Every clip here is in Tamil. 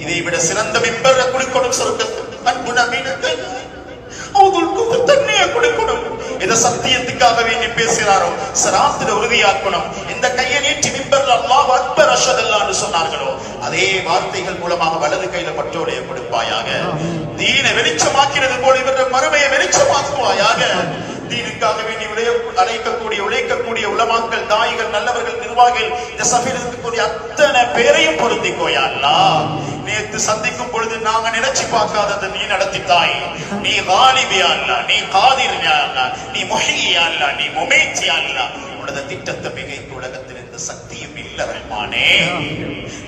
இதை விட சிறந்த மிம்பரை கொடுக்கணும் சொர்க்கத்தில். அன்பு நபீனத்தை தண்ணியை கொடுக்கணும். எந்த சத்தியத்துக்காக வேண்டி பேசுகிறாரோ சராத்துல உறுதியாக்கணும். இந்த கையை நீட்டி மிம்பர்ல அல்லாஹ் அக்பர் அஷ்ஹது சொன்னார்களோ அதே வார்த்தைகள் மூலமாக வலது கையில பட்டோடைய கொடுப்பாயாக. தீனை வெளிச்சமாக்கிறது போல இவர மறுமையை வெளிச்சமாக்குவாயாக. தீனுக்காக வேண்டி உழைக்கக்கூடிய உலமாக்கள், தாயிகள், நல்லவர்கள், நிர்வாகிகள், இந்த சபையில் இருக்கக்கூடிய அத்தனை பேரையும் பொருந்திக்கோயா அல்லாஹ். நேற்று சந்திக்கும் பொழுது நாங்க நினைச்சு பார்க்காதது நீ நடத்தித்தாய். நீ காலிபியா அல்ல, நீ காதிரியா அல்ல, நீ முஹியா அல்ல, நீ முமீத்தியா அல்ல. உனது திட்டத்தை மிகைக்கு உலகத்தில் இருந்த சக்தியும் இல்ல ரஹ்மானே.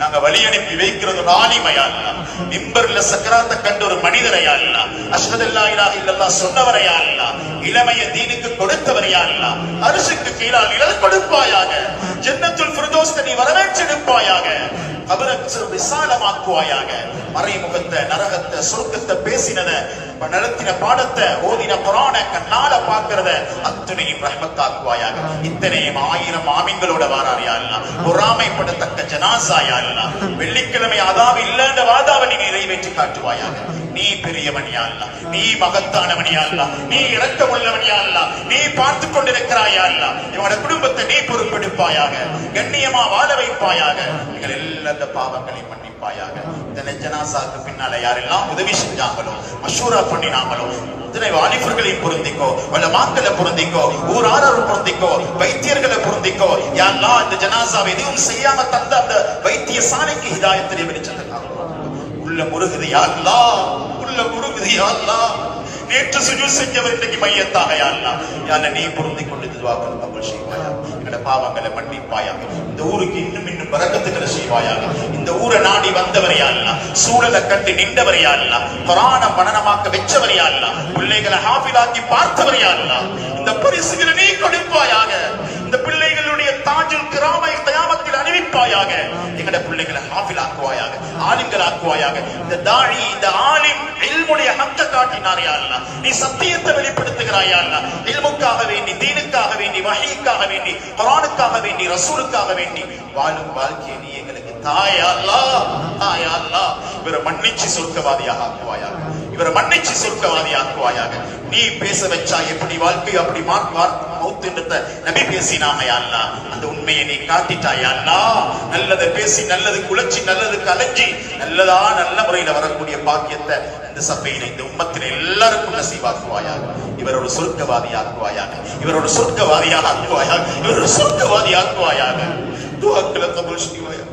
நாங்க வழி அனுப்பி வைக்கிறது ஆலிமையா அல்ல, மிம்பர்ல சக்கராத்தை கண்ட ஒரு மனிதரையா அல்ல, அஷ்ஹது அல்லா இலாஹ இல்லல்லாஹ் சொன்னவரையா அல்ல, இளமைய தீனுக்கு கொடுத்தவரையா அல்ல, அரிசுக்கு கீழால் நிழல் கொடுப்பாயாக. ஜன்னத்துல் ஃபிர்தௌஸ் நீ வரவேற்றெடுப்பாயாக. கபரை விசாலமாக்குவாயாக. மறைமுகத்தை, நரகத்தை, சொர்க்கத்தை பேசினத, நடத்தின பாடத்தை, ஓதின குர்ஆனை கண்ணால பார்க்கிறத அத்தனையும் ரஹ்மத்தாக்குவாயாக. இத்தனையும் 1000 ஆமீன்களோட வாரார் யா அல்லாஹ். பொறாமைப்படத்தக்க ஜனாஸா யா அல்லாஹ். வெள்ளிக்கிழமை அதாப் இல்லன்ற வாதாவை நீ நிறைவேற்றி காட்டுவாயாக. நீ பெரியவன் யா அல்லாஹ், நீ மகத்தானவன் யா அல்லாஹ், நீ இரக்கமுள்ளவன் யா அல்லாஹ், நீ பார்த்து கொண்டிருக்கிறாய் யா அல்லாஹ். இவனோட குடும்பத்தை நீ பொறுப்பெடுப்பாயாக, கண்ணியமா வாழ வைப்பாயாக. நீங்கள் எல்லா பாவங்களையும் மன்னிப்பாயாக. இந்த ஜனாஸாக்கு பின்னால யாரெல்லாம் உதவி செஞ்சாங்களோ, மஷூரா பண்ணினாங்களோ, இத்தனை வாலிபர்களையும் பொருந்திக்கோ, உலமாக்களை பொருந்திக்கோ, ஊராரரை பொருந்திக்கோ, வைத்தியர்களை பொருந்திக்கோ. யா அல்லாஹ், இந்த ஜனாஸாவை எதுவும் செய்யாம தந்த அந்த வைத்தியசாலைக்கு ஹிதாயத்தை வெளிச்சத்துக்காக உள்ள முருகுது யா அல்லாஹ், உள்ள முருகுது யா அல்லாஹ். நேற்று சுஜூத் செஞ்சவர் இன்னைக்கு மையத்தாக யா அல்லாஹ். யா அல்லாஹ், நீ பொருந்தி கொண்டு துஆக்கள் கபூல் செய்வாயா. எங்கட பாவங்களை மன்னிப்பாயாக. இந்த ஊருக்கு இன்னும் பரக்கத்துக்களை செய்வாயாக. இந்த ஊரை நாடி வந்தவர் யா அல்லாஹ், சூழலை கண்டு நின்றவர் யா அல்லாஹ், குர்ஆனை மனனமாக்க வெச்சவர் யா அல்லாஹ், பிள்ளைகளை ஹாஃபிலாக்கி பார்த்தவர் யா அல்லாஹ். இந்த பரிசுகளை நீ கொடுப்பாயாக. இந்த பிள்ளைகளுடைய தாஜுல் கிராமை கியாமத்தில் அணிவிப்பாயாக. எங்கட பிள்ளைகளை ஹாஃபிலாக்குவாயாக, ஆலிம்களாக்குவாயாக. இந்த தாயி, இந்த ஆலிம் இல்முடைய ஹக்க காட்டினார் யா அல்லாஹ். நீ சத்தியத்தை வெளிப்படுத்துகிறாய் யா அல்லாஹ். இல்முக்காக வேண்டி, தீனுக்காக வேண்டி, வஹீக்காக வேண்டி, குர்ஆனுக்காக வேண்டி, ரசூலுக்காக வேண்டி வாழும் வாழ்க்கையை நீ எங்களுக்கு தாயா அல்லாஹ், தாயா அல்லாஹ். இவரை மன்னிச்சு சொர்க்கவாதியாக ஆக்குவாயாக. இவரை மன்னிச்சு சொர்க்கவாதி ஆக்குவாயாக. நீ பேச வச்சா எப்படி வாழ்க்கை அப்படி மௌத்துன்றத நபி பேசினாங்க யா அல்லாஹ். அந்த உண்மையை நீ காட்டிட்டாயா அல்லாஹ். நல்லதை பேசி, நல்லது குலச்சி, நல்லது கலஞ்சி, நல்ல முறையில வரக்கூடிய பாக்கியத்தை இந்த சபையில, இந்த உம்மத்தில எல்லாருக்கும் நசீவாக்குவாயாக. இவர் ஒரு சொர்க்கவாதி ஆக்குவாயாக. இவர் ஒரு சொர்க்கவாதியாக ஆக்குவாயாக. இவர் ஒரு சொர்க்கவாதி ஆக்குவாயாக. துஆக்களை கபூல் செய்வாயாக.